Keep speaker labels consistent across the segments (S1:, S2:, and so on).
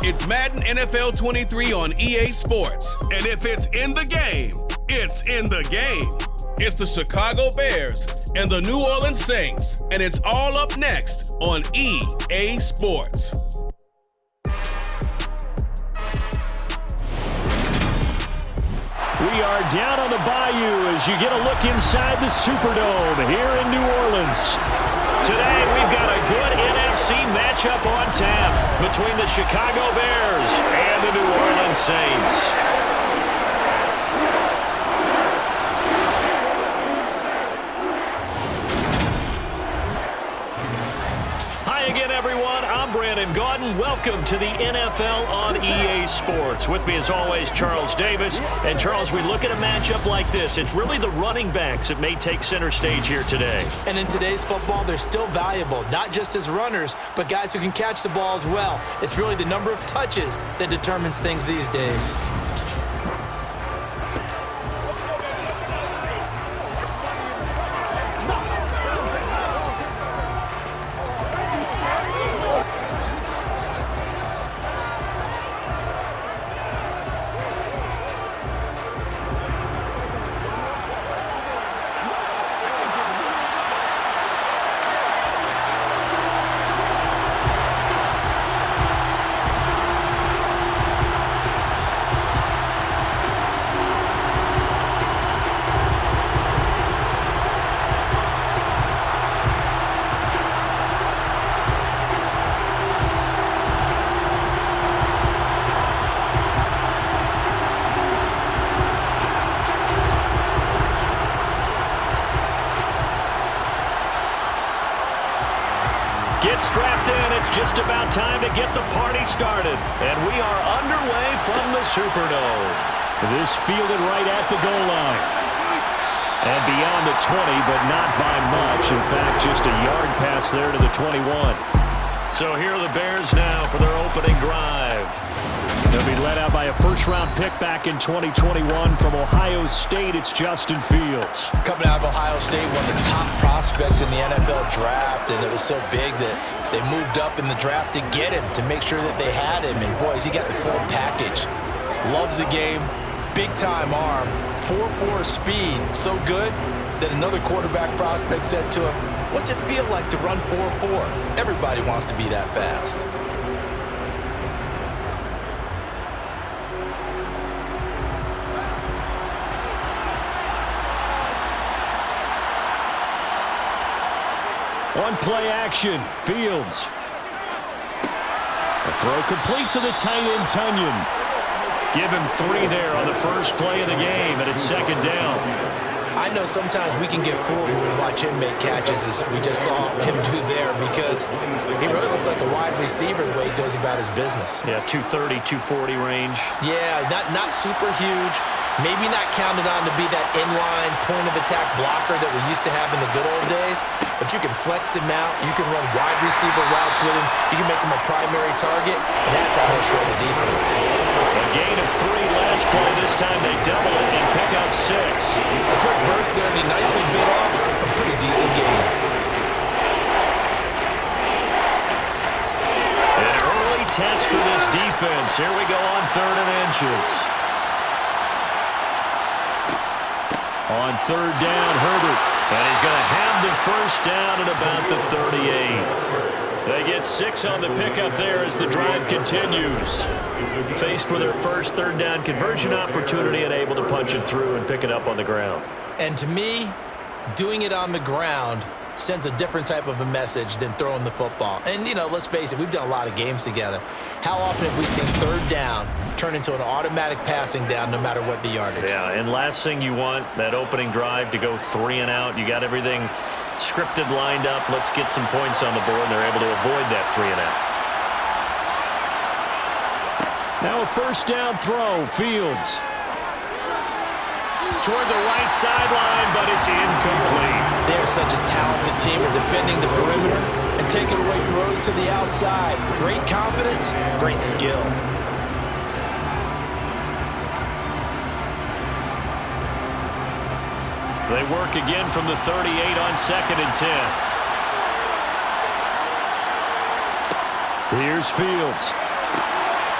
S1: It's Madden NFL 23 on EA Sports. And if it's in the game, it's in the game. It's the Chicago Bears and the New Orleans Saints. And it's all up next on EA Sports.
S2: We are down on the bayou as you get a look inside the Superdome here in New Orleans. Today we've got a good NFC matchup on tap between the Chicago Bears and the New Orleans Saints. Welcome to the NFL on EA Sports. With me, as always, Charles Davis. And, Charles, we look at a matchup like this. It's really the running backs that may take center stage here today.
S3: And in today's football, they're still valuable, not just as runners, but guys who can catch the ball as well. It's really the number of touches that determines things these days.
S2: Get strapped in. It's just about time to get the party started. And we are underway from the Superdome. This fielded right at the goal line. And beyond the 20, but not by much. In fact, just a yard pass there to the 21. So here are the Bears now for their opening drive. They'll be led out by a first-round pick back in 2021 from Ohio State. It's Justin Fields.
S3: Coming out of Ohio State, one of the top prospects in the NFL draft, and it was so big that they moved up in the draft to get him, to make sure that they had him. And, boys, he got the full package. Loves the game, big-time arm, 4.4 speed, so good that another quarterback prospect said to him, "What's it feel like to run 4.4? Everybody wants to be that fast."
S2: One play action, Fields. A throw complete to the tight end, Tunyon. Give him 3 there on the first play of the game, and it's second down.
S3: I know sometimes we can get fooled when we watch him make catches, as we just saw him do there, because he really looks like a wide receiver the way he goes about his business.
S2: Yeah, 230, 240 range.
S3: Yeah, not super huge. Maybe not counted on to be that inline point-of-attack blocker that we used to have in the good old days, but you can flex him out. You can run wide receiver routes with him. You can make him a primary target, and that's how he'll shred a defense.
S2: A gain of 3 last play. This time they double it and pick up 6.
S3: A quick burst there, and he nicely bit off a pretty decent gain.
S2: An early test for this defense. Here we go on 3rd and inches. On 3rd down, Herbert. And he's going to have the first down at about the 38. They get 6 on the pickup there as the drive continues. Faced with their first 3rd down conversion opportunity and able to punch it through and pick it up on the ground.
S3: And to me, doing it on the ground sends a different type of a message than throwing the football. And, you know, let's face it, we've done a lot of games together. How often have we seen 3rd down turn into an automatic passing down no matter what the yardage?
S2: Yeah, and last thing you want, that opening drive to go 3 and out. You got everything scripted, lined up. Let's get some points on the board, and they're able to avoid that 3 and out. Now a first down throw, Fields. Toward the right sideline, but it's incomplete.
S3: They're such a talented team at defending the perimeter and taking away throws to the outside. Great confidence, great skill.
S2: They work again from the 38 on 2nd and 10. Here's Fields.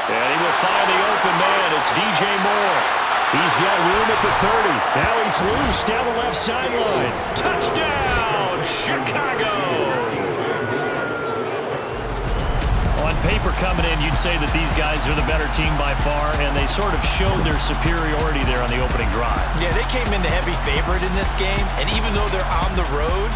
S2: And he will find the open man. It's DJ Moore. He's got room at the 30. Now he's loose down the left sideline. Touchdown, Chicago! On paper coming in, you'd say that these guys are the better team by far, and they sort of showed their superiority there on the opening drive.
S3: Yeah, they came in the heavy favorite in this game, and even though they're on the road,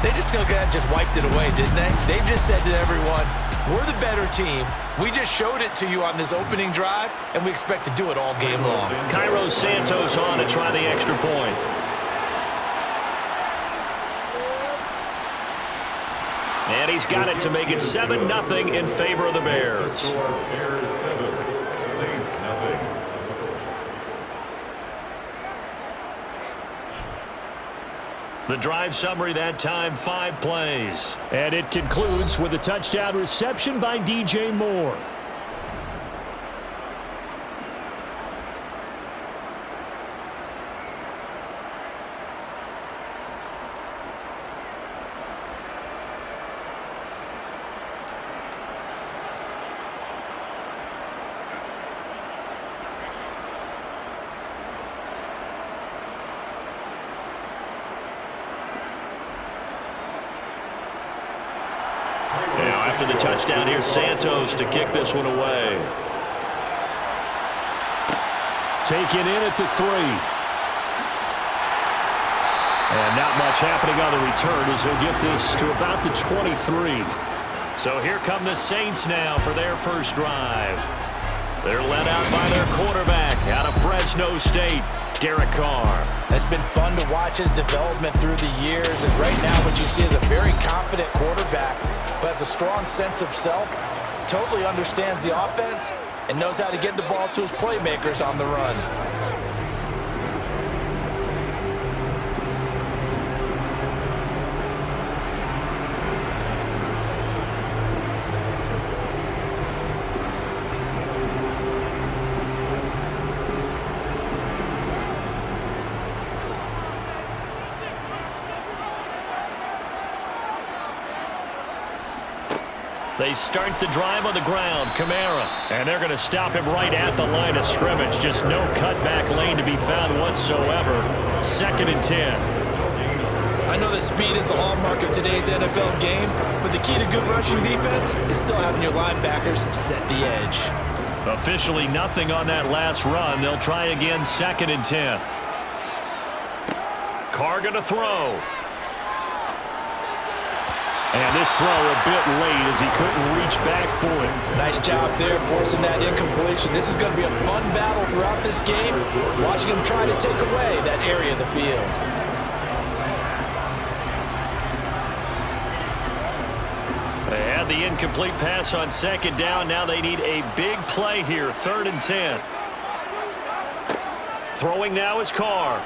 S3: they just still just wiped it away, didn't they? They just said to everyone, we're the better team. We just showed it to you on this opening drive, and we expect to do it all game long.
S2: Cairo Santos on to try the extra point. And he's got it to make it 7-0 in favor of the Bears.
S4: Bears 7, Saints nothing.
S2: The drive summary that time, 5 plays. And it concludes with a touchdown reception by DJ Moore. After the touchdown, here's Santos to kick this one away. Taken in at the 3. And not much happening on the return as he'll get this to about the 23. So here come the Saints now for their first drive. They're led out by their quarterback out of Fresno State, Derek Carr.
S3: It's been fun to watch his development through the years, and right now what you see is a very confident quarterback who has a strong sense of self, totally understands the offense, and knows how to get the ball to his playmakers on the run.
S2: They start the drive on the ground, Kamara. And they're going to stop him right at the line of scrimmage. Just no cutback lane to be found whatsoever. 2nd and 10.
S3: I know that speed is the hallmark of today's NFL game, but the key to good rushing defense is still having your linebackers set the edge.
S2: Officially nothing on that last run. They'll try again, 2nd and 10. Carr going to throw. And this throw a bit late as he couldn't reach back for it.
S3: Nice job there forcing that incompletion. This is going to be a fun battle throughout this game, watching him try to take away that area of the field.
S2: They had the incomplete pass on 2nd down. Now they need a big play here, 3rd and 10. Throwing now is Carr.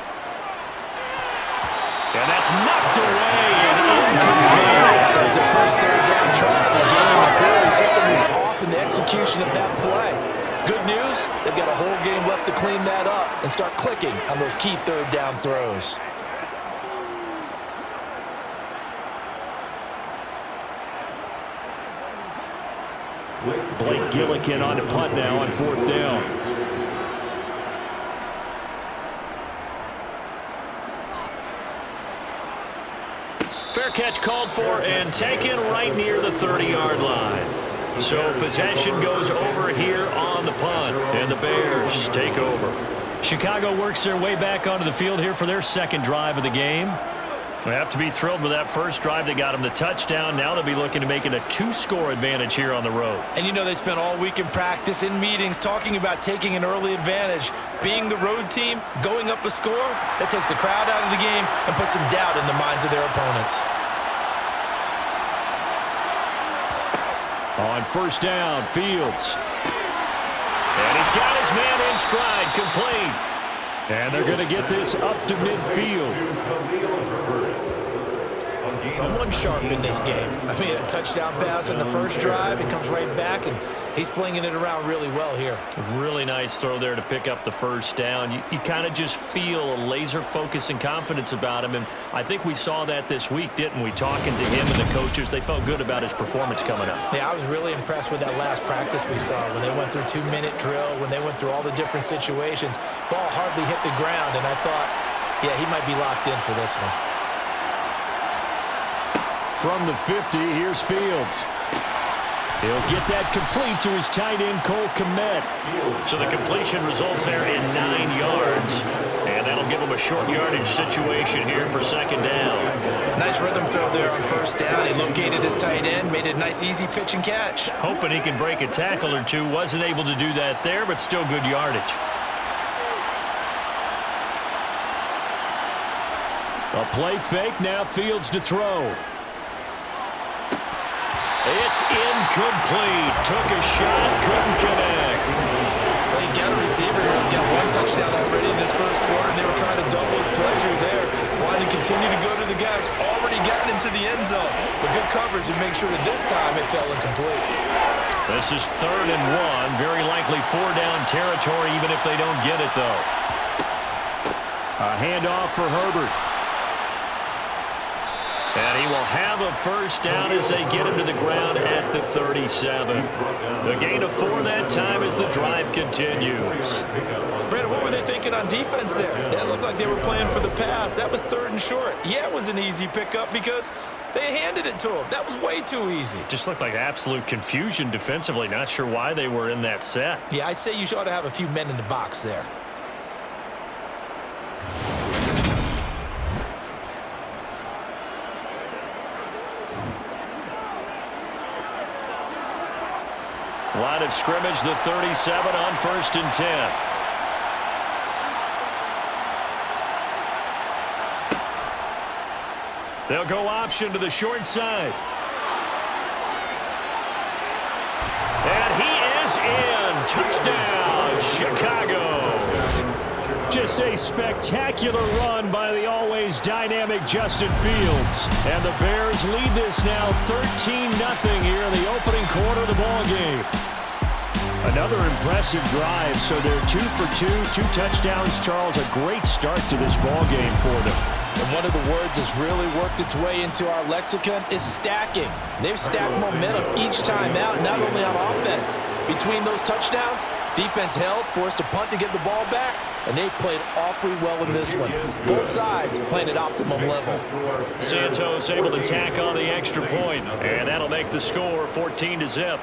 S2: And that's knocked away and incomplete.
S3: That was the first 3rd down try of the game, and clearly something was off in the execution of that play. Good news, they've got a whole game left to clean that up and start clicking on those key 3rd down throws.
S2: Blake Gillikin on to punt now on 4th down. Fair catch called for and taken right near the 30-yard line. So possession goes over here on the punt, and the Bears take over. Chicago works their way back onto the field here for their 2nd drive of the game. They have to be thrilled with that first drive. They got them the touchdown. Now they'll be looking to make it a 2-score advantage here on the road.
S3: And you know they spent all week in practice, in meetings, talking about taking an early advantage. Being the road team, going up a score, that takes the crowd out of the game and puts some doubt in the minds of their opponents.
S2: On 1st down, Fields. And he's got his man in stride, complete. And they're going to get this up to midfield.
S3: Someone sharp in this game. I mean, a touchdown pass in the first drive, it comes right back, and he's flinging it around really well here.
S2: A really nice throw there to pick up the first down. You kind of just feel a laser focus and confidence about him, and I think we saw that this week, didn't we? Talking to him and the coaches, they felt good about his performance coming up.
S3: Yeah, I was really impressed with that last practice we saw when they went through 2-minute drill, when they went through all the different situations. Ball hardly hit the ground, and I thought, yeah, he might be locked in for this one.
S2: From the 50, here's Fields. He'll get that complete to his tight end, Cole Kmet. So the completion results there in 9 yards. And that'll give him a short yardage situation here for second down.
S3: Nice rhythm throw there on first down. He located his tight end, made it a nice, easy pitch and catch.
S2: Hoping he can break a tackle or two. Wasn't able to do that there, but still good yardage. A play fake, now Fields to throw. It's incomplete. Took a shot, couldn't connect.
S3: Well, you got a receiver who's got 1 touchdown already in this first quarter, and they were trying to double his pleasure there. Wanting to continue to go to the guys already gotten into the end zone. But good coverage to make sure that this time it fell incomplete.
S2: This is 3rd and 1. Very likely 4-down territory, even if they don't get it, though. A handoff for Herbert. And he will have a first down as they get him to the ground at the 37. The gain of 4 that time as the drive continues.
S3: Brandon, what were they thinking on defense there? That looked like they were playing for the pass. That was 3rd and short. Yeah, it was an easy pickup because they handed it to him. That was way too easy.
S2: Just looked like absolute confusion defensively. Not sure why they were in that set.
S3: Yeah, I'd say you ought to have a few men in the box there.
S2: Line of scrimmage, the 37 on 1st and 10. They'll go option to the short side. And he is in. Touchdown, Chicago. Just a spectacular run by the always dynamic Justin Fields. And the Bears lead this now 13-0 here in the opening quarter of the ball game. Another impressive drive, so they're 2 for 2, 2 touchdowns. Charles, a great start to this ball game for them.
S3: And one of the words that's really worked its way into our lexicon is stacking. They've stacked momentum each time out, not only on offense. Between those touchdowns, defense held, forced a punt to get the ball back, and they played awfully well in this one. Both sides playing at optimum level.
S2: Santos able to tack on the extra point, and that'll make the score 14-0.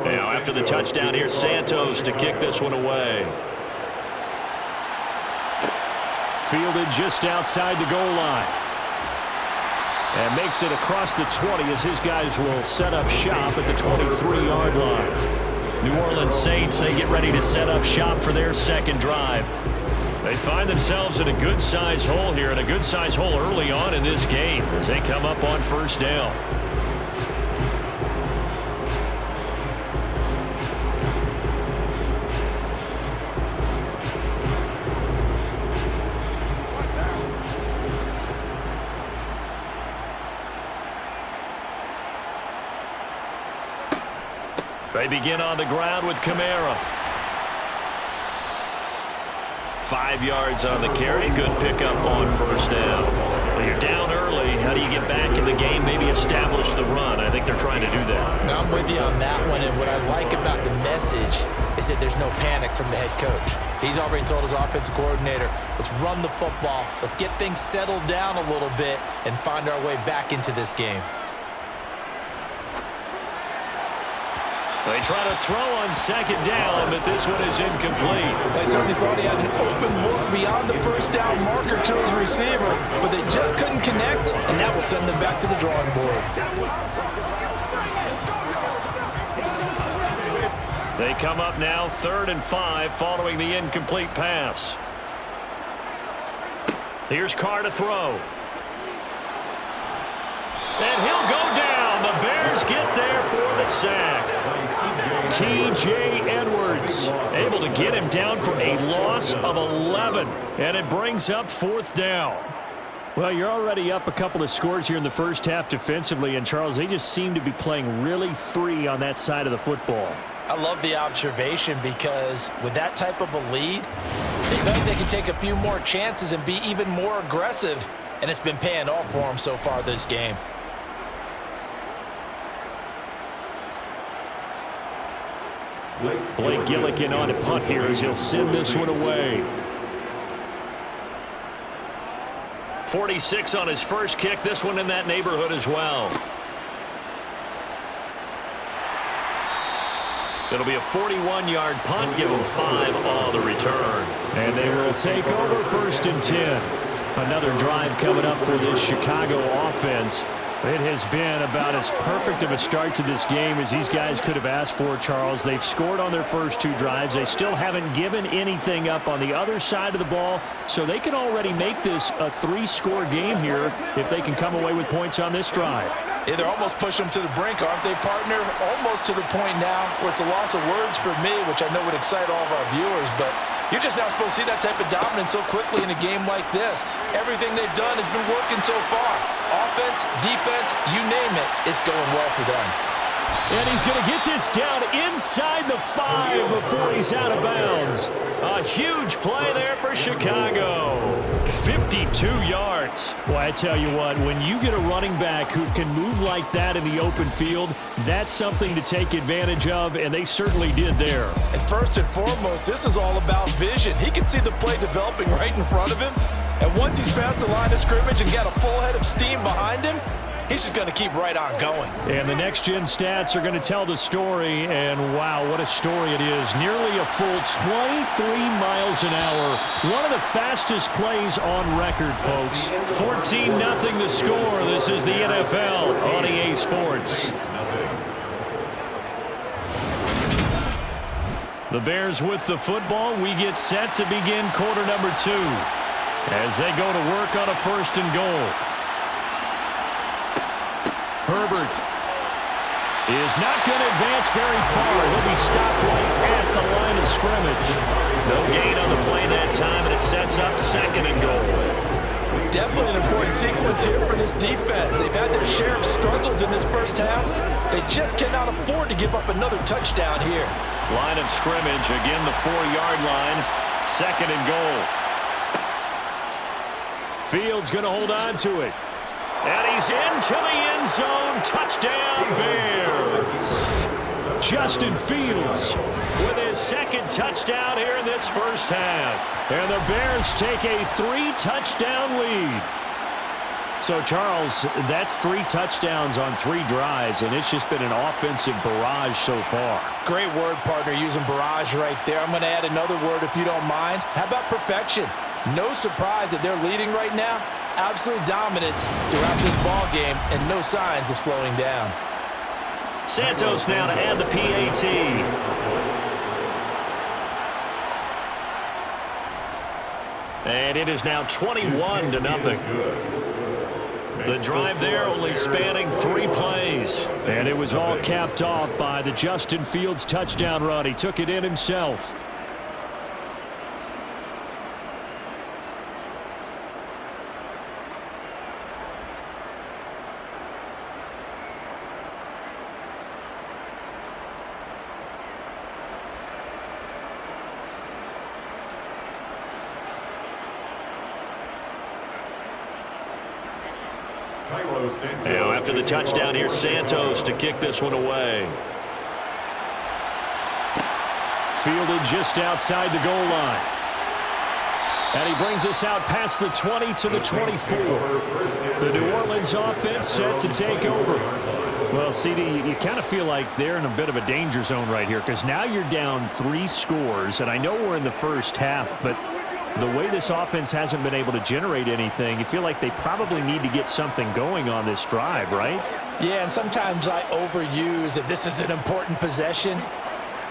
S2: Now, after the touchdown, here's Santos to kick this one away. Fielded just outside the goal line. And makes it across the 20 as his guys will set up shop at the 23-yard line. New Orleans Saints, they get ready to set up shop for their second drive. They find themselves in a good-sized hole here, and a good-sized hole early on in this game as they come up on first down. They begin on the ground with Kamara. 5 yards on the carry. Good pickup on first down. Well, you're down early. How do you get back in the game? Maybe establish the run. I think they're trying to do that.
S3: Now, I'm with you on that one, and what I like about the message is that there's no panic from the head coach. He's already told his offensive coordinator, let's run the football, let's get things settled down a little bit and find our way back into this game.
S2: They try to throw on second down, but this one is incomplete.
S3: They certainly thought he had an open look beyond the first down marker to his receiver, but they just couldn't connect, and that will send them back to the drawing board.
S2: They come up now 3rd and 5 following the incomplete pass. Here's Carr to throw. And he'll go down. The Bears get there for the sack. T.J. Edwards able to get him down for a loss of 11. And it brings up 4th down. Well, you're already up a couple of scores here in the first half defensively. And, Charles, they just seem to be playing really free on that side of the football.
S3: I love the observation because with that type of a lead, they feel like they can take a few more chances and be even more aggressive. And it's been paying off for them so far this game.
S2: Blake Gillikin on to punt here as he'll send this one away. 46 on his first kick. This one in that neighborhood as well. It'll be a 41-yard punt. Give them 5 on the return. And they will take over 1st and 10. Another drive coming up for this Chicago offense. It has been about as perfect of a start to this game as these guys could have asked for, Charles. They've scored on their first 2 drives. They still haven't given anything up on the other side of the ball, so they can already make this a 3-score game here if they can come away with points on this drive.
S3: Yeah, they're almost pushing them to the brink, aren't they, partner? Almost to the point now where it's a loss of words for me, which I know would excite all of our viewers, but you're just not supposed to see that type of dominance so quickly in a game like this. Everything they've done has been working so far. Offense, defense, you name it, it's going well for them.
S2: And he's going to get this down inside the 5 before he's out of bounds. A huge play there for Chicago. 52 yards. Boy, I tell you what, when you get a running back who can move like that in the open field, that's something to take advantage of, and they certainly did there.
S3: And first and foremost, this is all about vision. He can see the play developing right in front of him, and once he's past the line of scrimmage and got a full head of steam behind him, he's just going to keep right on going.
S2: And the next-gen stats are going to tell the story, and wow, what a story it is. Nearly a full 23 miles an hour. One of the fastest plays on record, folks. 14-0 the score. This is the NFL on EA Sports. The Bears with the football. We get set to begin quarter number 2 as they go to work on a 1st and goal. Herbert is not going to advance very far. He'll be stopped right at the line of scrimmage. No gain on the play that time, and it sets up 2nd and goal.
S3: Definitely an important sequence here for this defense. They've had their share of struggles in this first half. They just cannot afford to give up another touchdown here.
S2: Line of scrimmage, again the 4-yard line. 2nd and goal. Fields going to hold on to it. And he's into the end zone. Touchdown, Bears. Justin Fields with his 2nd touchdown here in this first half. And the Bears take a 3-touchdown lead. So, Charles, that's 3 touchdowns on 3 drives, and it's just been an offensive barrage so far.
S3: Great word, partner, using barrage right there. I'm going to add another word if you don't mind. How about perfection? No surprise that they're leading right now. Absolute dominance throughout this ball game and no signs of slowing down.
S2: Santos now to add the PAT. And it is now 21-0. The drive there only spanning 3 plays. And it was all capped off by the Justin Fields touchdown run. He took it in himself. Now after the touchdown here, Santos to kick this one away. Fielded just outside the goal line. And he brings us out past the 20 to the 24. The New Orleans offense set to take over. Well, CD, you kind of feel like they're in a bit of a danger zone right here because now you're down 3 scores. And I know we're in the first half, but the way this offense hasn't been able to generate anything, you feel like they probably need to get something going on this drive, right?
S3: Yeah, and sometimes I overuse that this is an important possession.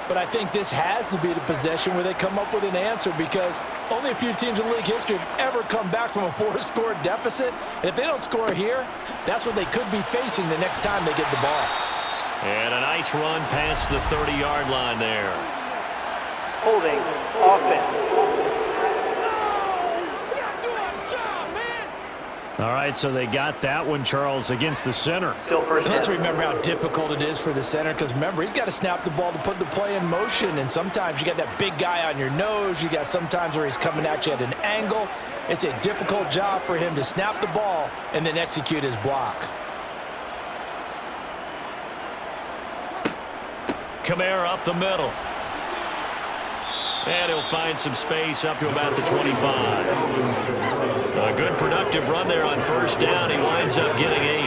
S3: But I think this has to be the possession where they come up with an answer, because only a few teams in league history have ever come back from a 4-score deficit. And if they don't score here, that's what they could be facing the next time they get the ball.
S2: And a nice run past the 30-yard line there.
S5: Holding offense.
S2: All right, so they got that one, Charles, against the center.
S5: Still first
S3: And let's
S5: down.
S3: remember how difficult it is for the center, because remember, he's got to snap the ball to put the play in motion, and sometimes you got that big guy on your nose. You got sometimes where he's coming at you at an angle. It's a difficult job for him to snap the ball and then execute his block.
S2: Kamara up the middle. And he'll find some space up to about the 25. A good productive run there on first down. He winds up getting 8.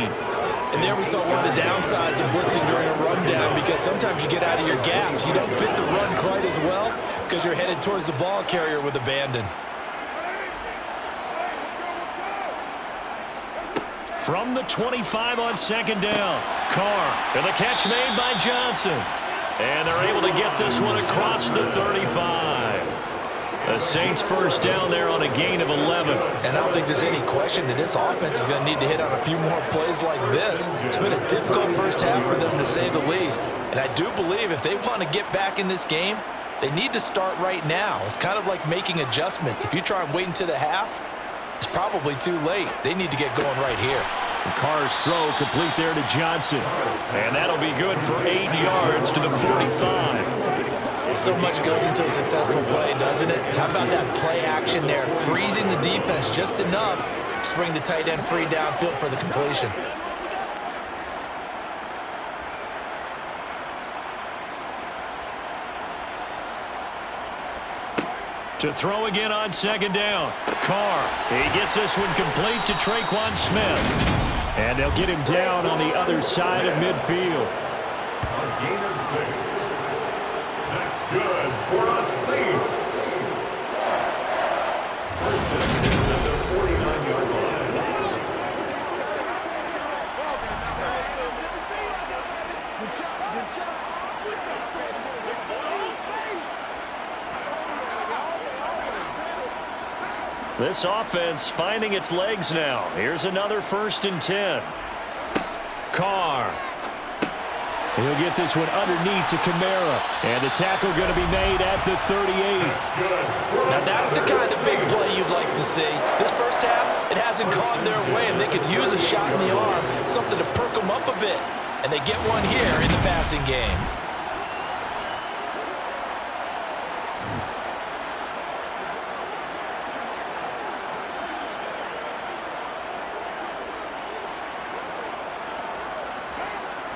S3: And there we saw one of the downsides of blitzing during a rundown, because sometimes you get out of your gaps. You don't fit the run quite as well because you're headed towards the ball carrier with abandon.
S2: From the 25 on second down. Carr. And the catch made by Johnson. And they're able to get this one across the 35. The Saints first down there on a gain of 11.
S3: And I don't think there's any question that this offense is going to need to hit on a few more plays like this. It's been a difficult first half for them, to say the least. And I do believe if they want to get back in this game, they need to start right now. It's kind of like making adjustments. If you try and wait until the half, it's probably too late. They need to get going right here.
S2: Carr's throw complete there to Johnson. And that'll be good for 8 yards to the 45.
S3: So much goes into a successful play, doesn't it? How about that play action there, freezing the defense just enough to bring the tight end free downfield for the completion.
S2: To throw again on second down. Carr. He gets this one complete to Traquan Smith. And they'll get him down on the other side of midfield.
S4: A gain of 6. That's good for the Saints. First and 10 at the 49-yard line.
S2: This offense finding its legs now. Here's another first and 10. Carr. He'll get this one underneath to Kamara. And the tackle going to be made at the 38.
S3: Now that's the kind of big play you'd like to see. This first half, it hasn't gone their way, and they could use a shot in the arm, something to perk them up a bit. And they get one here in the passing game.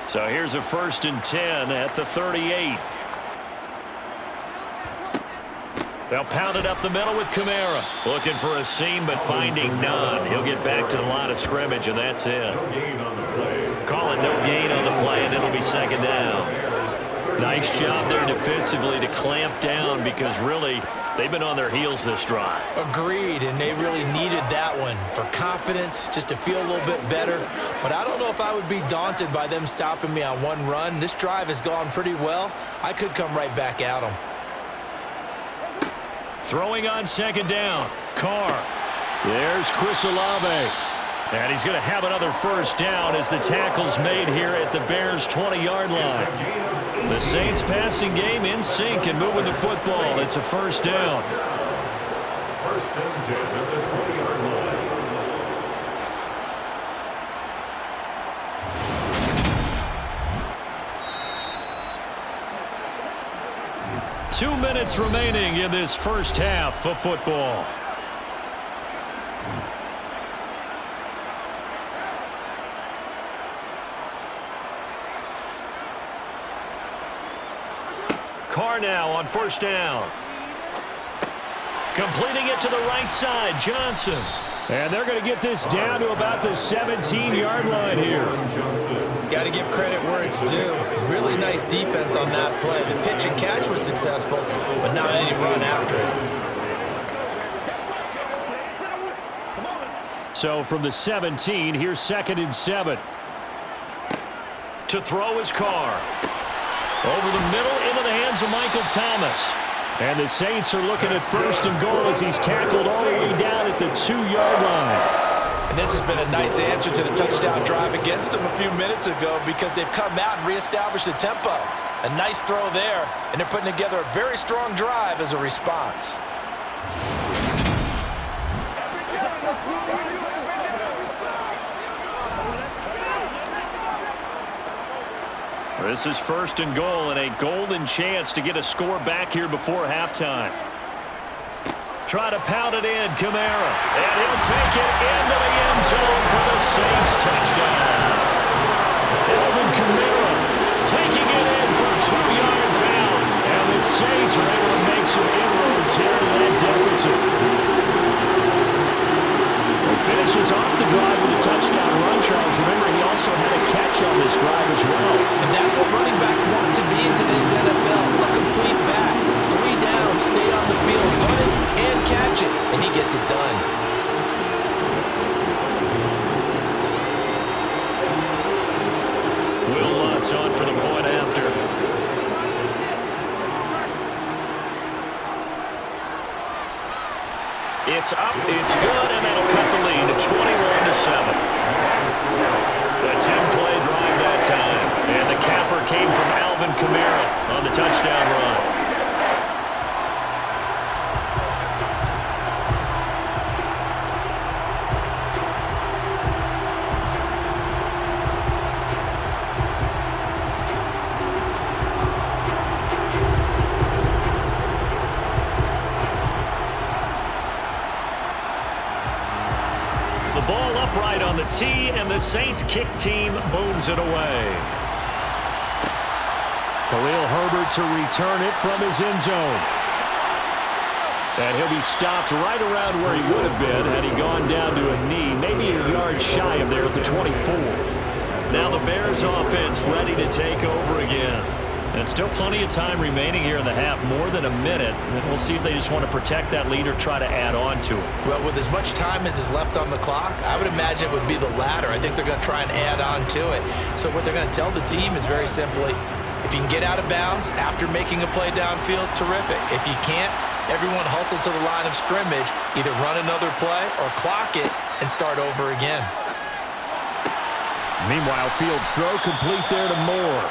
S2: So here's a first and 10 at the 38. They'll pound it up the middle with Kamara. Looking for a seam, but finding none. He'll get back to the line of scrimmage, and that's it.
S4: No gain on the play.
S2: Call it no gain on the play, and it'll be second down. Nice job there defensively to clamp down, because really, they've been on their heels this drive.
S3: Agreed, and they really needed that one for confidence, just to feel a little bit better. But I don't know if I would be daunted by them stopping me on one run. This drive has gone pretty well. I could come right back at them.
S2: Throwing on second down. Carr. There's Chris Olave. And he's going to have another first down as the tackle's made here at the Bears' 20-yard line. The Saints passing game in sync and moving the football. It's a first down.
S4: First and 10 at the 20-yard line.
S2: 2 minutes remaining in this first half of football. Carr now on first down. Completing it to the right side, Johnson. And they're going to get this down to about the 17-yard line here.
S3: Got to give credit where it's due. Really nice defense on that play. The pitch and catch was successful, but not any run after it.
S2: So from the 17, here's 2nd and 7. To throw is Carr. Over the middle into the hands of Michael Thomas. And the Saints are looking at 1st and goal as he's tackled all the way down at the 2-yard line.
S3: And this has been a nice answer to the touchdown drive against them a few minutes ago because they've come out and reestablished the tempo. A nice throw there, and they're putting together a very strong drive as a response.
S2: This is 1st and goal and a golden chance to get a score back here before halftime. Try to pound it in, Kamara. And he'll take it into the end zone for the Saints touchdown. Alvin Kamara taking it in for 2 yards out. And the Saints are able to make some inroads here to that deficit. Finishes off the drive with a touchdown run, Charles. Remember, he also had a catch on this drive as well.
S3: And that's what running backs want to be in today's NFL. A complete back. 3 down, stay on the field, run it and catch it. And he gets it done.
S2: Will Lutz on for the point after. It's up, it's good, and that'll cut the lead to 21-7. A 10-play drive that time, and the capper came from Alvin Kamara on the touchdown run. Ball upright on the tee, and the Saints kick team booms it away. Khalil Herbert to return it from his end zone. And he'll be stopped right around where he would have been had he gone down to a knee, maybe a yard shy of there at the 24. Now the Bears offense ready to take over again. And still plenty of time remaining here in the half, more than a minute. And we'll see if they just want to protect that lead or try to add on to it.
S3: Well, with as much time as is left on the clock, I would imagine it would be the latter. I think they're going to try and add on to it. So what they're going to tell the team is very simply, if you can get out of bounds after making a play downfield, terrific. If you can't, everyone hustle to the line of scrimmage, either run another play or clock it and start over again.
S2: Meanwhile, Fields' throw complete there to Moore.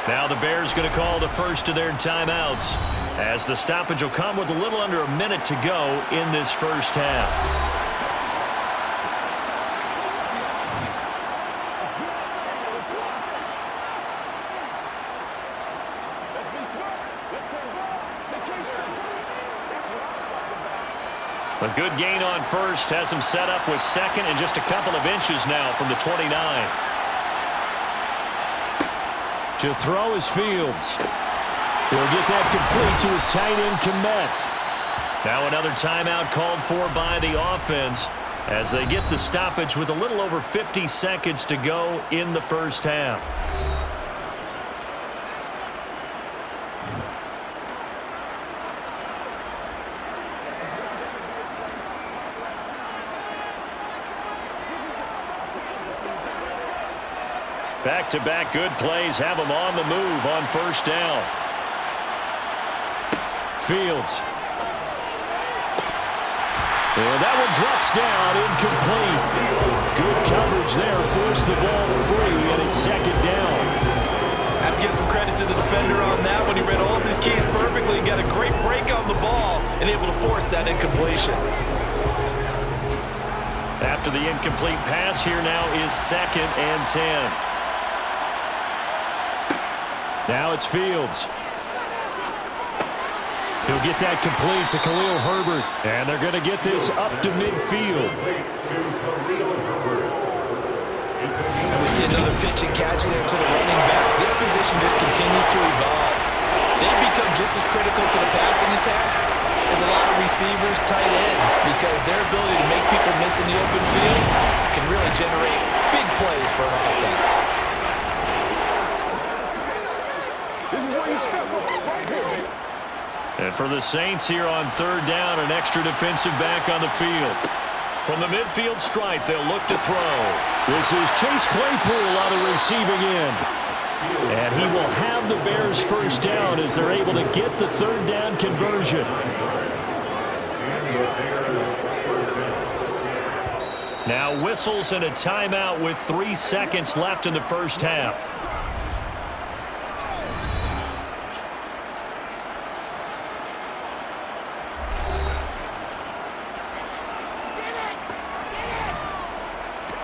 S2: Now the Bears going to call the first of their timeouts as the stoppage will come with a little under a minute to go in this first half. A good gain on first has him set up with second and just a couple of inches now from the 29. To throw is Fields. He'll get that complete to his tight end, Kmet. Now another timeout called for by the offense as they get the stoppage with a little over 50 seconds to go in the first half. Back-to-back good plays have them on the move on first down. Fields. And that one drops down, incomplete. Good coverage there, forced the ball free, and it's second down.
S3: I have to give some credit to the defender on that one. He read all of his keys perfectly and got a great break on the ball and able to force that incompletion.
S2: After the incomplete pass, here now is 2nd and 10. Now it's Fields. He'll get that complete to Khalil Herbert. And they're going to get this up to midfield.
S3: And we see another pitch and catch there to the running back. This position just continues to evolve. They become just as critical to the passing attack as a lot of receivers, tight ends, because their ability to make people miss in the open field can really generate big plays for an offense.
S2: And for the Saints here on 3rd down, an extra defensive back on the field. From the midfield stripe, they'll look to throw. This is Chase Claypool on the receiving end. And he will have the Bears first down as they're able to get the third down conversion. Now whistles and a timeout with 3 seconds left in the first half.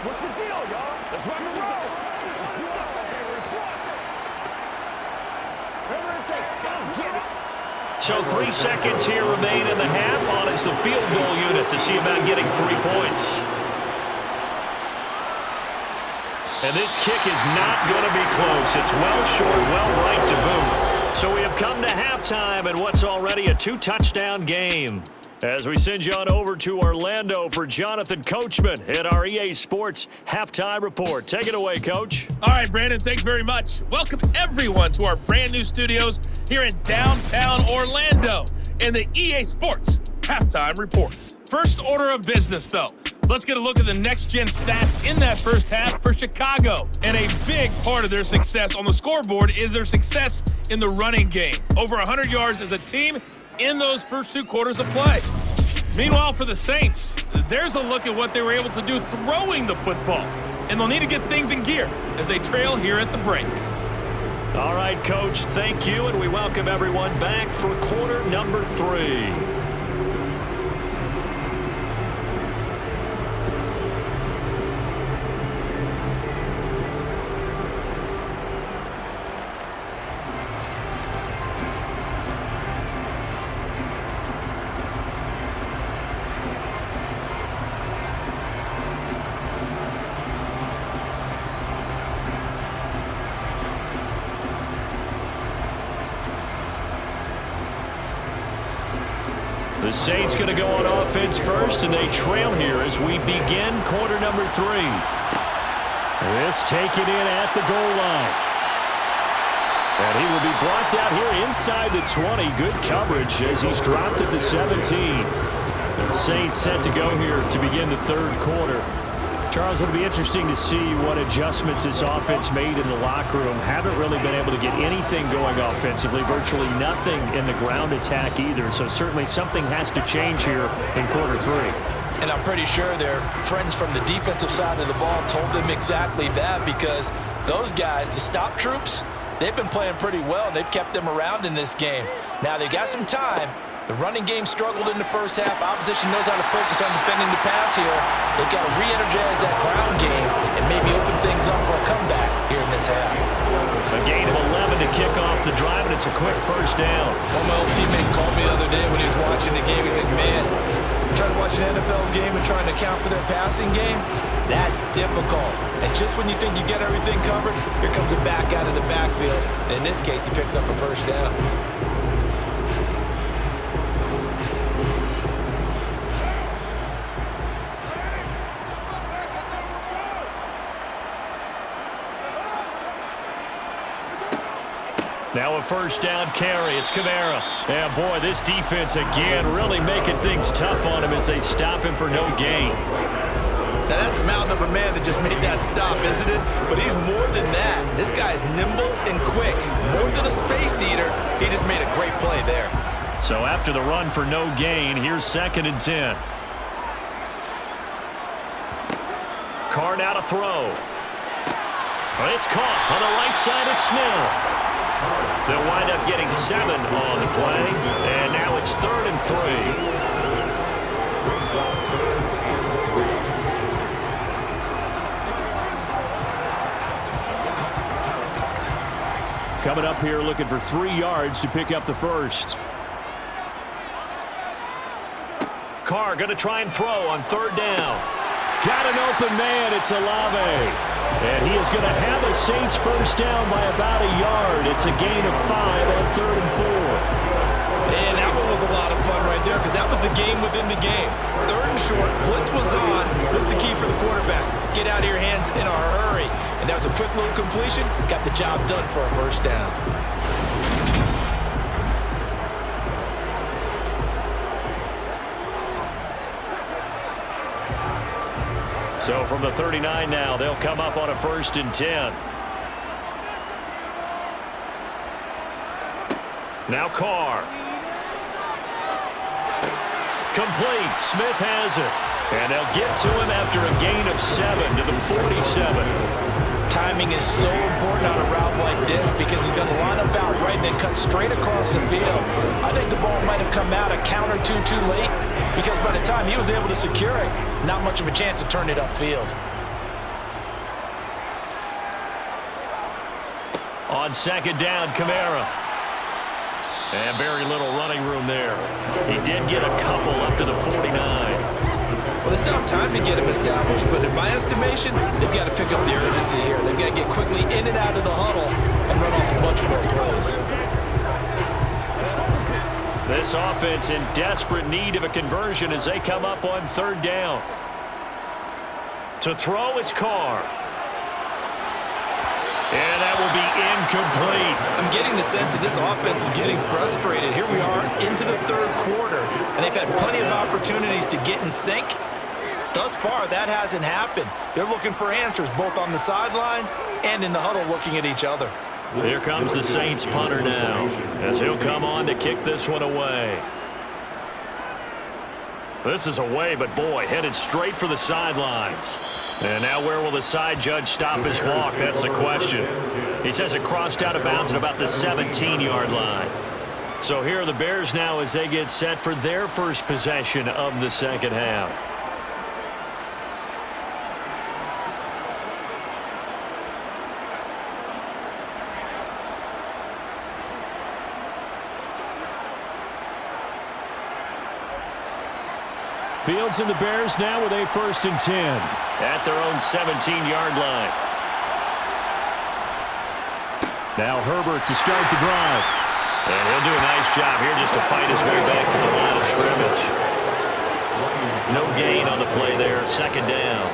S6: What's the deal, y'all? Let's rock and roll. Whatever it takes, go get it.
S2: So 3 seconds here remain in the half. On is the field goal unit to see about getting 3 points. And this kick is not going to be close. It's well short, well right to boot. So we have come to halftime in what's already a 2-touchdown game. As we send you on over to Orlando for Jonathan Coachman at our EA Sports Halftime Report. Take it away, Coach.
S7: All right, Brandon, thanks very much. Welcome, everyone, to our brand new studios here in downtown Orlando in the EA Sports Halftime Report. First order of business, though. Let's get a look at the next-gen stats in that first half for Chicago. And a big part of their success on the scoreboard is their success in the running game. Over 100 yards as a team in those first 2 quarters of play. Meanwhile, for the Saints, there's a look at what they were able to do throwing the football. And they'll need to get things in gear as they trail here at the break.
S2: All right, Coach, thank you, and we welcome everyone back for quarter number 3. The Saints going to go on offense first, and they trail here as we begin quarter number 3. This taken in at the goal line. And he will be brought down here inside the 20. Good coverage as he's dropped at the 17. The Saints set to go here to begin the third quarter. Charles, it'll be interesting to see what adjustments this offense made in the locker room. Haven't really been able to get anything going offensively, virtually nothing in the ground attack either. So certainly something has to change here in quarter 3.
S3: And I'm pretty sure their friends from the defensive side of the ball told them exactly that, because those guys, the stop troops, they've been playing pretty well, and they've kept them around in this game. Now they got some time. The running game struggled in the first half. Opposition knows how to focus on defending the pass here. They've got to re-energize that ground game and maybe open things up for a comeback here in this half.
S2: A gain of 11 to kick off the drive, and it's a quick first down.
S3: One of my old teammates called me the other day when he was watching the game. He said, man, trying to watch an NFL game and trying to account for their passing game, that's difficult. And just when you think you get everything covered, here comes a back out of the backfield. And in this case, he picks up a first down.
S2: Now a first down carry. It's Kamara. And boy, this defense again really making things tough on him as they stop him for no gain.
S3: Now that's a mountain of a man that just made that stop, isn't it? But he's more than that. This guy is nimble and quick. More than a space eater. He just made a great play there.
S2: So after the run for no gain, here's 2nd and 10. Carr now to throw. It's caught on the right side at Smith. They'll wind up getting 7 on the play, and now it's 3rd and 3. Coming up here looking for 3 yards to pick up the first. Carr going to try and throw on 3rd down. Got an open man. It's Olave. And he is going to have a Saints first down by about a yard. It's a gain of 5 on 3rd and 4.
S3: And that one was a lot of fun right there, because that was the game within the game. 3rd and short, blitz was on. What's the key for the quarterback? Get out of your hands in a hurry. And that was a quick little completion. Got the job done for a first down. So from the 39 now, they'll come up on a 1st and 10.
S2: Now Carr. Complete. Smith has it. And they'll get to him after a gain of 7 to the 47.
S3: Timing is so important on a route like this because he's going to line up out right and then cut straight across the field. I think the ball might have come out a count or two too late because by the time he was able to secure it, not much of a chance to turn it upfield.
S2: On second down, Kamara. And very little running room there. He did get a couple up to the 49.
S3: Well, they still have time to get him established, but in my estimation, they've got to pick up the urgency here. They've got to get quickly in and out of the huddle and run off a bunch more plays.
S2: This offense in desperate need of a conversion as they come up on third down. To throw, it's Carr. And that will be incomplete.
S3: I'm getting the sense that this offense is getting frustrated. Here we are into the third quarter, and they've had plenty of opportunities to get in sync. Thus far, that hasn't happened. They're looking for answers both on the sidelines and in the huddle looking at each other.
S2: Here comes the Saints punter now as he'll come on to kick this one away. This is away, but boy, headed straight for the sidelines. And now where will the side judge stop his walk? That's the question. He says it crossed out of bounds at about the 17-yard line. So here are the Bears now as they get set for their first possession of the second half. Fields and the Bears now with a 1st and 10 at their own 17-yard line. Now Herbert to start the drive. And he'll do a nice job here just to fight his way back to the line of scrimmage. No gain on the play there, second down.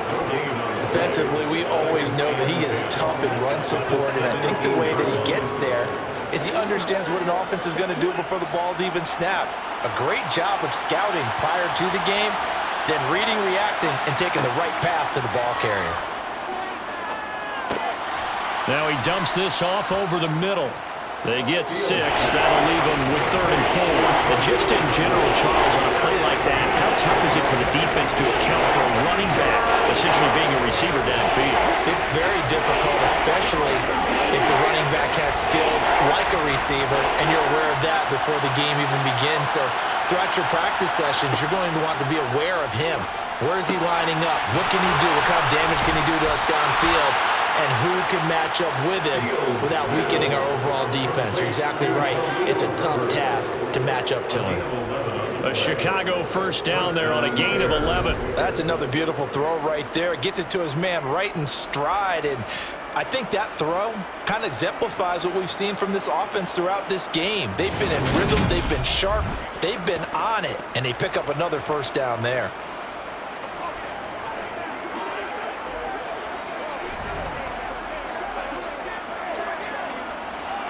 S3: Defensively, we always know that he is tough in run support, and I think the way that he gets there is he understands what an offense is going to do before the ball's even snapped. A great job of scouting prior to the game, then reading, reacting, and taking the right path to the ball carrier.
S2: Now he dumps this off over the middle. They get 6. That'll leave them with 3rd and 4. And just in general, Charles, on a play like that, how tough is it for the defense to account for a running back essentially being a receiver downfield?
S3: It's very difficult, especially if the running back has skills like a receiver, and you're aware of that before the game even begins. So throughout your practice sessions, you're going to want to be aware of him. Where is he lining up? What can he do? What kind of damage can he do to us downfield? And who can match up with him without weakening our overall defense? You're exactly right. It's a tough task to match up to him.
S2: A Chicago first down there on a gain of 11.
S3: That's another beautiful throw right there. It gets it to his man right in stride. And I think that throw kind of exemplifies what we've seen from this offense throughout this game. They've been in rhythm. They've been sharp. They've been on it. And they pick up another first down there.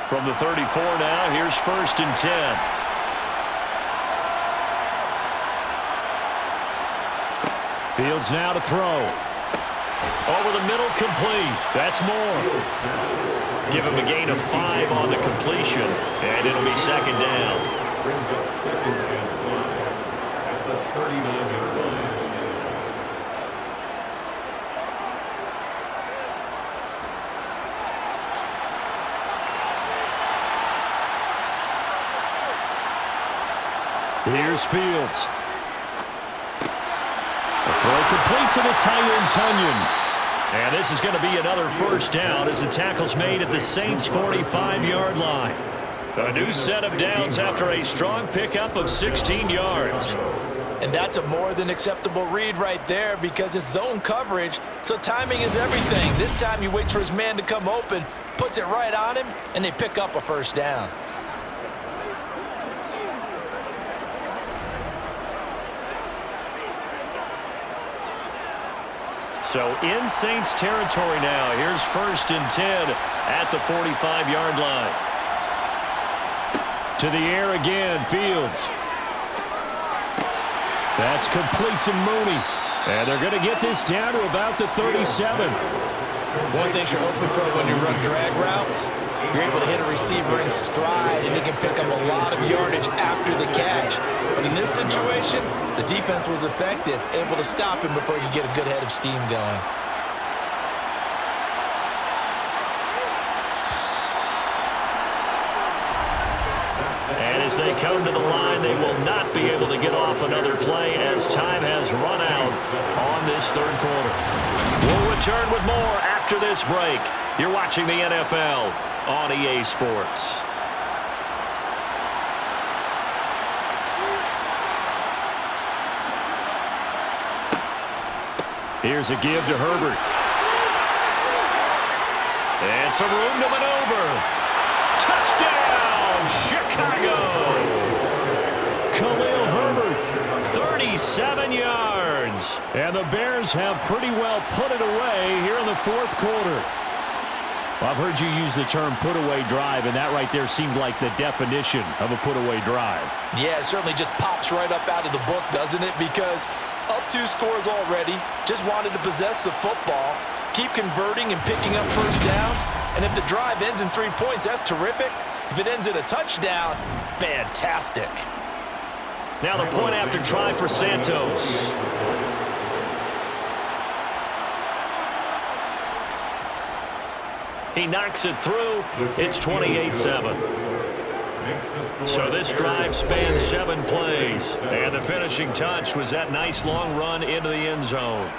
S2: From the 34 now, here's 1st and 10. Fields now to throw. Over the middle, complete. That's more. Give him a gain of 5 on the completion, and it'll be second down.
S4: Brings up second and 5 at the 39-yard line.
S2: Here's Fields. A throw complete to the tight end, Tunyon. And this is going to be another first down as the tackle's made at the Saints' 45-yard line. A new set of downs after a strong pickup of 16 yards.
S3: And that's a more than acceptable read right there because it's zone coverage, so timing is everything. This time he waits for his man to come open, puts it right on him, and they pick up a first down.
S2: So in Saints territory now. Here's 1st and 10 at the 45-yard line. To the air again, Fields. That's complete to Mooney. And they're going to get this down to about the 37.
S3: One thing you're hoping for when you run drag routes You're able to hit a receiver in stride, and he can pick up a lot of yardage after the catch. But in this situation, the defense was effective, able to stop him before he could get a good head of steam going.
S2: And as they come to the line, they will not be able to get off another play as time has run out on this third quarter. We'll return with more after this break. You're watching the NFL on EA Sports. Here's a give to Herbert. And some room to maneuver. Touchdown, Chicago! Khalil Herbert, 37 yards. And the Bears have pretty well put it away here in the fourth quarter. Well, I've heard you use the term put-away drive, and that right there seemed like the definition of a put-away drive.
S3: Yeah, it certainly just pops right up out of the book, doesn't it? Because up 2 scores already, just wanted to possess the football, keep converting and picking up first downs. And if the drive ends in 3 points, that's terrific. If it ends in a touchdown, fantastic.
S2: Now the point after try for Santos. He knocks it through. It's 28-7. So this drive spans 7 plays. And the finishing touch was that nice long run into the end zone.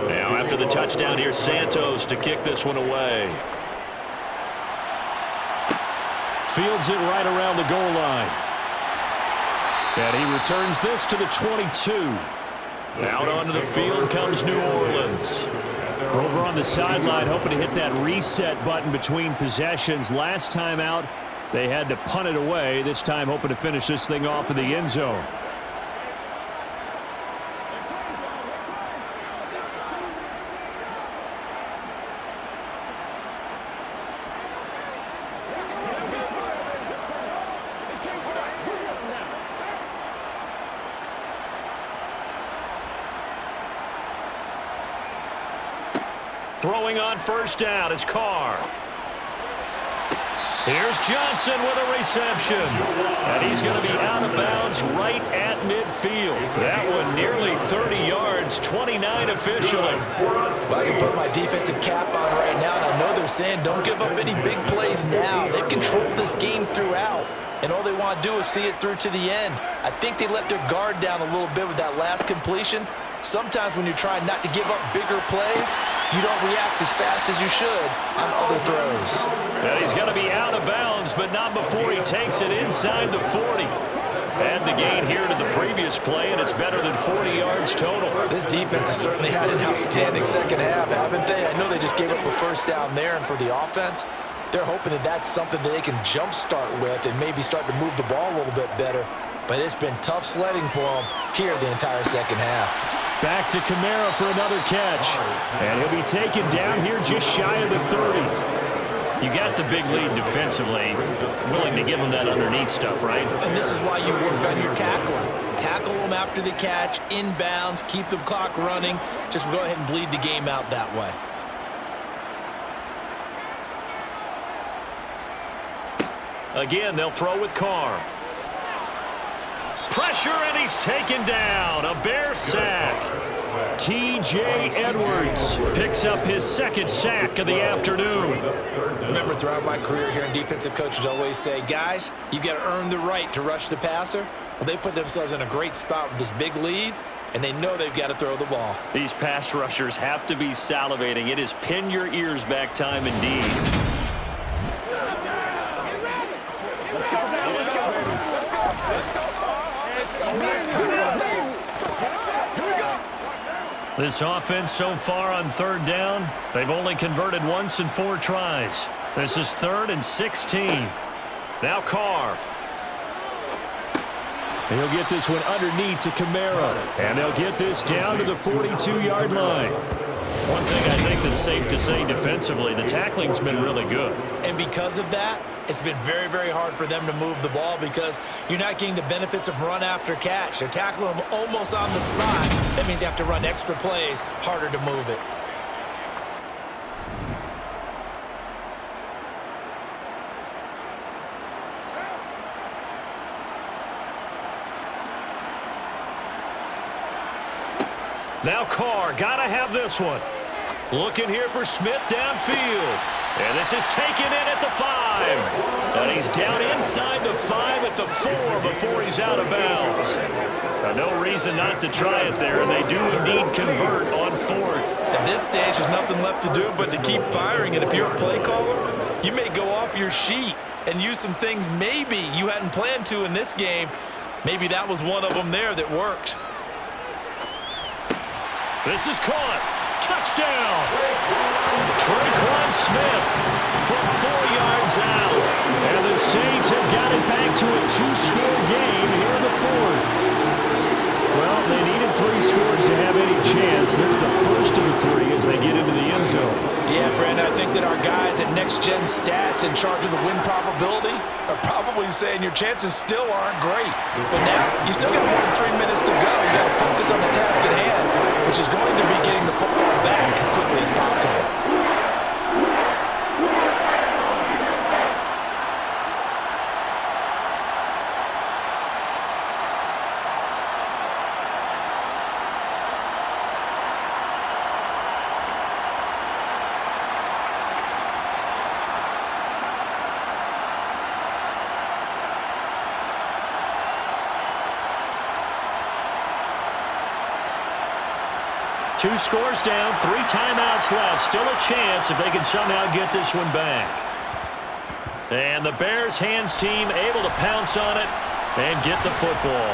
S2: Now after the touchdown, here's Santos to kick this one away. Fields it right around the goal line. And he returns this to the 22. Out onto the field comes New Orleans. Over on the sideline, hoping to hit that reset button between possessions. Last time out, they had to punt it away. This time hoping to finish this thing off in the end zone. Throwing on first down is Carr. Here's Johnson with a reception. And he's going to be out of bounds right at midfield. That one nearly 30 yards, 29 officially.
S3: Well, I can put my defensive cap on right now, and I know they're saying don't give up any big plays now. They've controlled this game throughout, and all they want to do is see it through to the end. I think they let their guard down a little bit with that last completion. Sometimes when you're trying not to give up bigger plays, you don't react as fast as you should on other throws.
S2: And he's going to be out of bounds, but not before he takes it inside the 40. Add the gain here to the previous play, and it's better than 40 yards total.
S3: This defense has certainly had an outstanding second half, haven't they? I know they just gave up a first down there, and for the offense, they're hoping that that's something that they can jumpstart with and maybe start to move the ball a little bit better. But it's been tough sledding for them here the entire second half.
S2: Back to Kamara for another catch. And he'll be taken down here just shy of the 30. You got the big lead defensively. Willing to give them that underneath stuff, right?
S3: And this is why you work on your tackling. Tackle them after the catch, inbounds, keep the clock running. Just go ahead and bleed the game out that way.
S2: Again, they'll throw with Carr. Pressure, and he's taken down. A Bear sack. T.J. Edwards picks up his second sack of the afternoon.
S3: Remember, throughout my career here in defensive coaches always say, guys, you got to earn the right to rush the passer. Well, they put themselves in a great spot with this big lead, and they know they've got to throw the ball.
S2: These pass rushers have to be salivating. It is pin your ears back time indeed. This offense so far on third down, they've only converted once in 4 tries. This is 3rd and 16. Now Carr. He'll get this one underneath to Kamara. And they'll get this down to the 42-yard line. One thing I think that's safe to say defensively, the tackling's been really good.
S3: And because of that, it's been very, very hard for them to move the ball because you're not getting the benefits of run after catch. They're tackling them almost on the spot. That means you have to run extra plays, harder to move it.
S2: Now Carr, gotta have this one. Looking here for Smith downfield. And this is taken in at the 5. And he's down inside the 5 at the 4 before he's out of bounds. No reason not to try it there, and they do indeed convert on 4th.
S3: At this stage, there's nothing left to do but to keep firing. And if you're a play caller, you may go off your sheet and use some things maybe you hadn't planned to in this game. Maybe that was one of them there that worked.
S2: This is caught. Touchdown. Traquan Smith from 4 yards out. And the Saints have got it back to a 2-score game here in the 4th. Well, they needed 3 scores to have any chance. There's the first of the 3 as they get into the end zone.
S3: Yeah, Brandon, I think that our guys at Next Gen Stats in charge of the win probability are probably saying your chances still aren't great. But now, you still got more than 3 minutes to go. You got to focus on the task at hand, which is going to be getting the football back as quickly as possible.
S2: Two scores down, 3 timeouts left. Still a chance if they can somehow get this one back. And the Bears hands team able to pounce on it and get the football.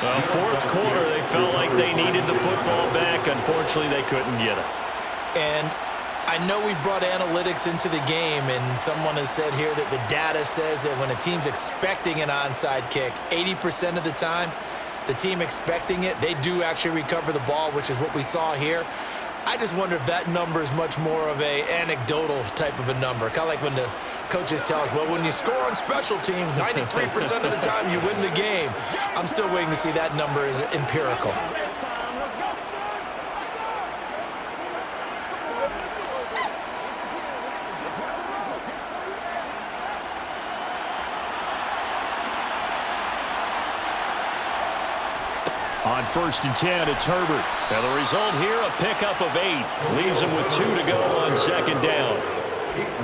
S2: Well, 4th quarter, they felt like they needed the football back. Unfortunately, they couldn't get it.
S3: And I know we've brought analytics into the game, and someone has said here that the data says that when a team's expecting an onside kick, 80% of the time, the team expecting it, they do actually recover the ball, which is what we saw here. I just wonder if that number is much more of a anecdotal type of a number. Kind of like when the coaches tell us, well, when you score on special teams, 93% of the time you win the game. I'm still waiting to see that number is empirical.
S2: On 1st and 10, it's Herbert. And the result here, a pickup of 8. Leaves him with 2 to go on 2nd down.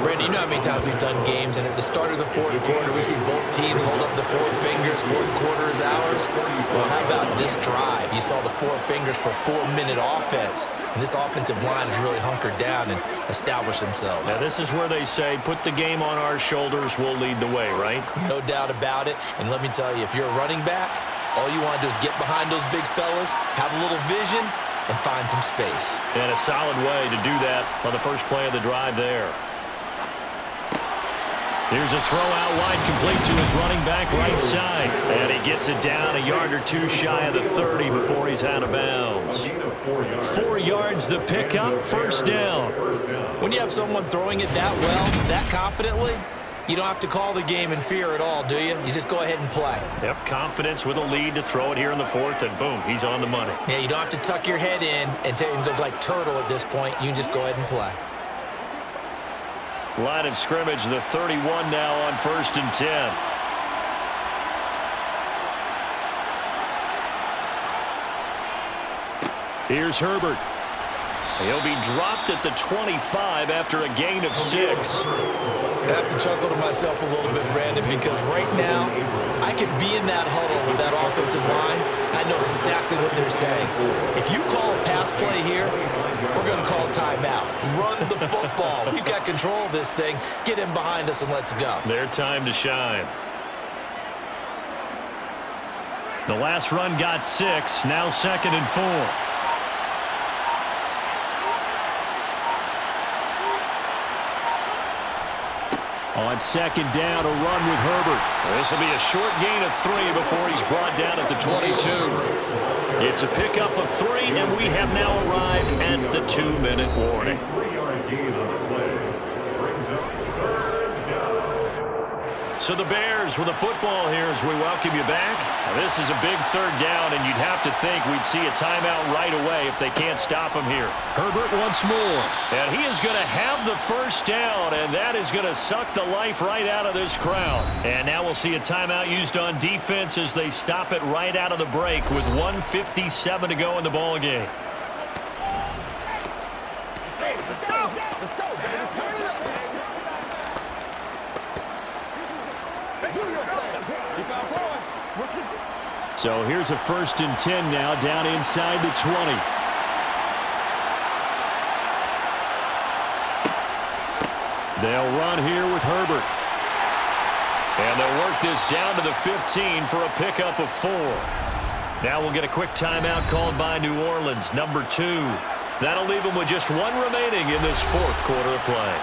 S3: Brandon, you know how many times we've done games, and at the start of the 4th quarter, we see both teams hold up the 4 fingers. 4th quarter is ours. Well, how about this drive? You saw the 4 fingers for 4-minute offense. And this offensive line has really hunkered down and established themselves.
S2: Now, this is where they say, put the game on our shoulders, we'll lead the way, right?
S3: No doubt about it. And let me tell you, if you're a running back, all you want to do is get behind those big fellas, have a little vision, and find some space.
S2: And a solid way to do that on the first play of the drive there. Here's a throw out wide, complete to his running back right side. And he gets it down a yard or 2 shy of the 30 before he's out of bounds. 4 yards the pickup, 1st down.
S3: When you have someone throwing it that well, that confidently, you don't have to call the game in fear at all, do you? You just go ahead and play.
S2: Yep, confidence with a lead to throw it here in the 4th, and boom, he's on the money.
S3: Yeah, you don't have to tuck your head in and go like turtle at this point. You can just go ahead and play.
S2: Line of scrimmage, the 31 now on 1st and 10. Here's Herbert. He'll be dropped at the 25 after a gain of 6.
S3: I have to chuckle to myself a little bit, Brandon, because right now I could be in that huddle with that offensive line. I know exactly what they're saying. If you call a pass play here, we're going to call timeout. Run the football. We've got control of this thing. Get in behind us and let's go.
S2: Their time to shine. The last run got 6. Now 2nd and 4. On second down, a run with Herbert. This will be a short gain of 3 before he's brought down at the 22. It's a pickup of 3, and we have now arrived at the 2-minute warning.
S4: 3-yard gain on the play brings up 3rd down.
S2: So the Bears with the football here as we welcome you back. Now, this is a big 3rd down, and you'd have to think we'd see a timeout right away if they can't stop him here. Herbert once more. And he is going to have the 1st down, and that is going to suck the life right out of this crowd. And now we'll see a timeout used on defense as they stop it right out of the break with 1:57 to go in the ball game.
S6: Let's go. Let's go, baby. Turn it up. Do your thing. Keep our voice. What's the...
S2: So here's a 1st and 10 now down inside the 20. They'll run here with Herbert. And they'll work this down to the 15 for a pickup of 4. Now we'll get a quick timeout called by New Orleans, number 2. That'll leave them with just 1 remaining in this 4th quarter of play.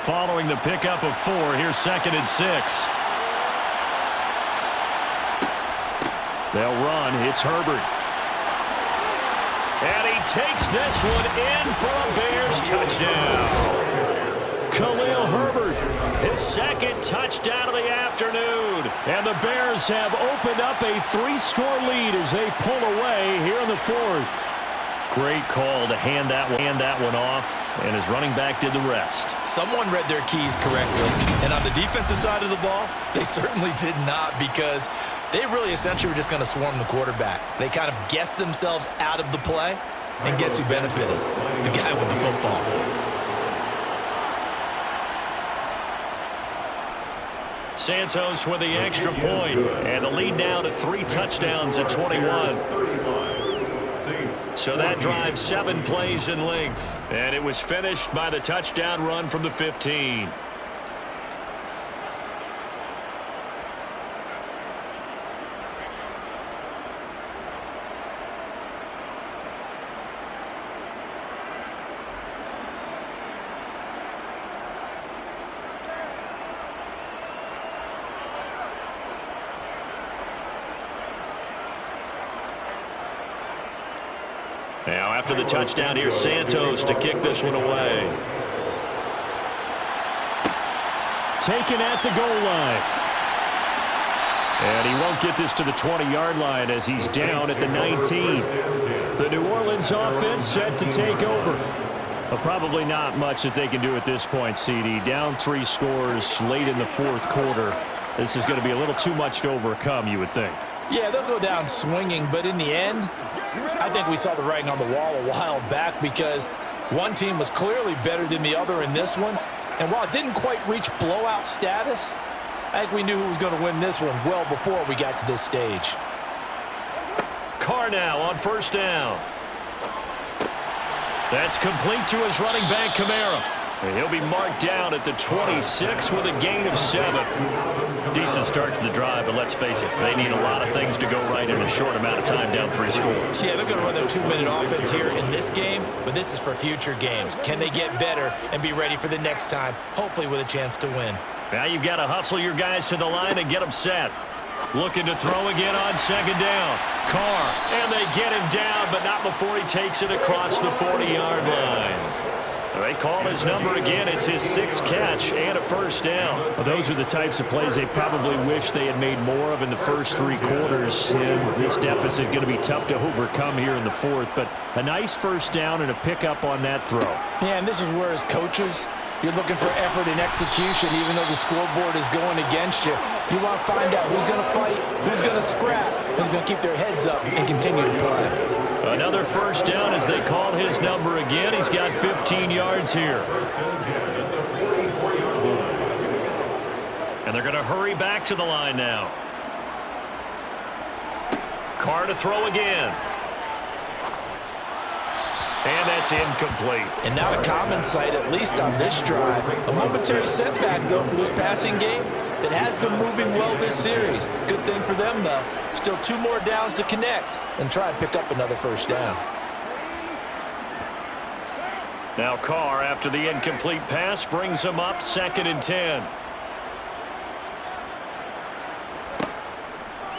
S2: Following the pickup of 4, here's 2nd and 6. They'll run. It's Herbert. And he takes this one in for a Bears touchdown. Khalil Herbert, his 2nd touchdown of the afternoon. And the Bears have opened up a 3-score lead as they pull away here in the 4th. Great call to hand that one off, and his running back did the rest.
S3: Someone read their keys correctly, and on the defensive side of the ball, they certainly did not, because they really essentially were just going to swarm the quarterback. They kind of guessed themselves out of the play, and guess who benefited? The guy with the football.
S2: Santos with the extra point, and the lead now to 3 touchdowns at 21. So that drive 7 plays in length, and it was finished by the touchdown run from the 15. Now, after the touchdown, here's Santos to kick this one away. Taken at the goal line. And he won't get this to the 20-yard line as he's down at the 19. The New Orleans offense set to take over. Well, probably not much that they can do at this point, CD. Down 3 scores late in the 4th quarter. This is going to be a little too much to overcome, you would think.
S3: Yeah, they'll go down swinging, but in the end, I think we saw the writing on the wall a while back, because one team was clearly better than the other in this one. And while it didn't quite reach blowout status, I think we knew who was going to win this one well before we got to this stage.
S2: Carr now on 1st down. That's complete to his running back, Kamara. And he'll be marked down at the 26 with a gain of 7. Decent start to the drive, but let's face it, they need a lot of things to go right in a short amount of time, down 3 scores.
S3: Yeah, they're going to run their 2-minute offense here in this game, but this is for future games. Can they get better and be ready for the next time, hopefully with a chance to win?
S2: Now you've got to hustle your guys to the line and get them set. Looking to throw again on 2nd down. Carr, and they get him down, but not before he takes it across the 40-yard line. They call his number again. It's his 6th catch and a 1st down. Well, those are the types of plays they probably wish they had made more of in the first 3 quarters. And this deficit going to be tough to overcome here in the 4th. But a nice 1st down and a pickup on that throw.
S3: Yeah, and this is where, as coaches, you're looking for effort and execution, even though the scoreboard is going against you. You want to find out who's going to fight, who's going to scrap, who's going to keep their heads up and continue to play.
S2: Another 1st down as they call his number again. He's got 15 yards here. And they're going to hurry back to the line now. Carr to throw again. And that's incomplete.
S3: And not a common sight, at least on this drive. A momentary setback, though, for this passing game. that has been moving well this series. Good thing for them, though. Still 2 more downs to connect and try and pick up another first down.
S2: Now Carr, after the incomplete pass, brings him up 2nd and 10.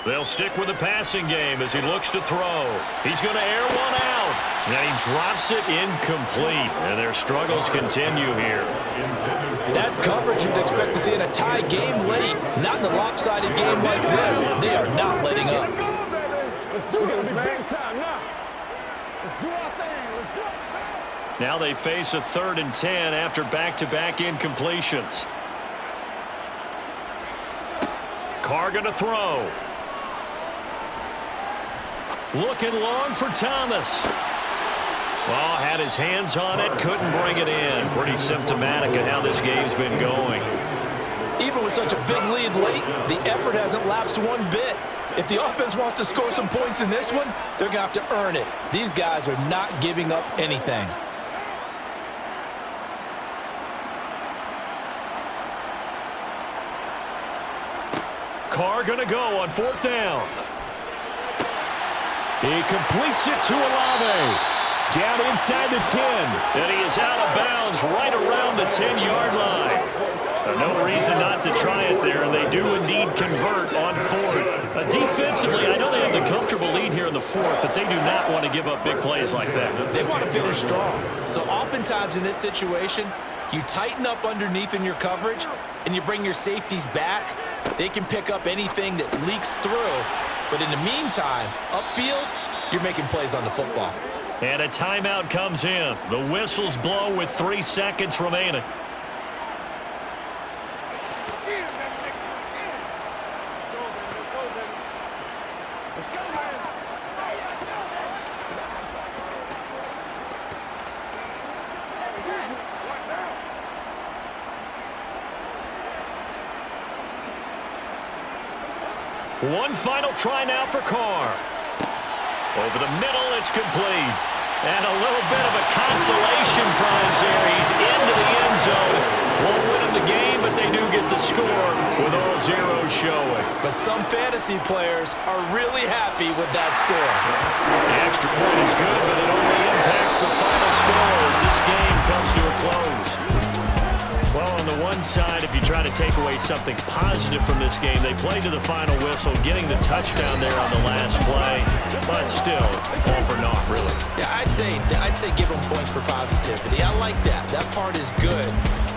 S2: They'll stick with the passing game as he looks to throw. He's going to air one out. And he drops it incomplete. And their struggles continue here.
S3: That's coverage you'd expect to see in a tie game late. Not in a lopsided game like this. They are not letting up.
S6: Let's do this, man. Big time now. Let's do our thing. Let's do it.
S2: Now they face a 3rd and 10 after back-to-back incompletions. Carr going to throw. Looking long for Thomas. Well, had his hands on it, couldn't bring it in. Pretty symptomatic of how this game's been going.
S3: Even with such a big lead late, the effort hasn't lapsed one bit. If the offense wants to score some points in this one, they're going to have to earn it. These guys are not giving up anything.
S2: Carr going to go on 4th down. He completes it to Olave. Down inside the 10. And he is out of bounds right around the 10-yard line. No reason not to try it there, and they do indeed convert on 4th. Defensively, I know they have the comfortable lead here in the 4th, but they do not want to give up big plays like that.
S3: They want to finish strong. So oftentimes in this situation, you tighten up underneath in your coverage, and you bring your safeties back. They can pick up anything that leaks through. But in the meantime, upfield, you're making plays on the football.
S2: And a timeout comes in. The whistles blow with 3 seconds remaining.
S6: Let's go, man.
S2: One final try now for Carr. Over the middle, it's complete. And a little bit of a consolation prize there. He's into the end zone. Won't win him the game, but they do get the score with all zeros showing.
S3: But some fantasy players are really happy with that score.
S2: The extra point is good, but it only impacts the final score as this game comes to a close. Well, on the one side, if you try to take away something positive from this game, they played to the final whistle, getting the touchdown there on the last play, but still, all for naught, really.
S3: Yeah, I'd say give them points for positivity. I like that. That part is good.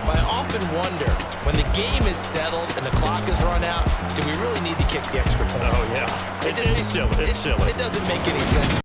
S3: But I often wonder, when the game is settled and the clock is run out, do we really need to kick the extra point?
S2: Oh, yeah. It's silly. It's silly.
S3: It doesn't make any sense.